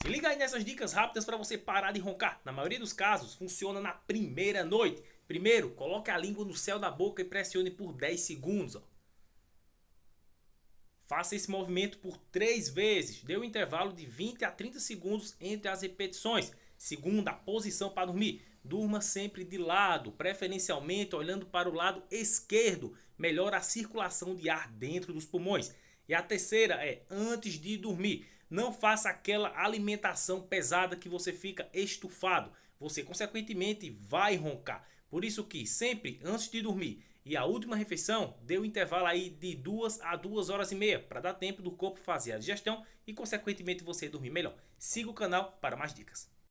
Se liga aí nessas dicas rápidas para você parar de roncar. Na maioria dos casos, funciona na primeira noite. Primeiro, coloque a língua no céu da boca e pressione por 10 segundos. Faça esse movimento por 3 vezes. Dê um intervalo de 20 a 30 segundos entre as repetições. Segunda, posição para dormir. Durma sempre de lado, preferencialmente olhando para o lado esquerdo. Melhora a circulação de ar dentro dos pulmões. E a terceira é antes de dormir. Não faça aquela alimentação pesada que você fica estufado. Você consequentemente vai roncar. Por isso que sempre antes de dormir e a última refeição, dê um intervalo aí de 2 a 2 horas e meia para dar tempo do corpo fazer a digestão e consequentemente você dormir melhor. Siga o canal para mais dicas.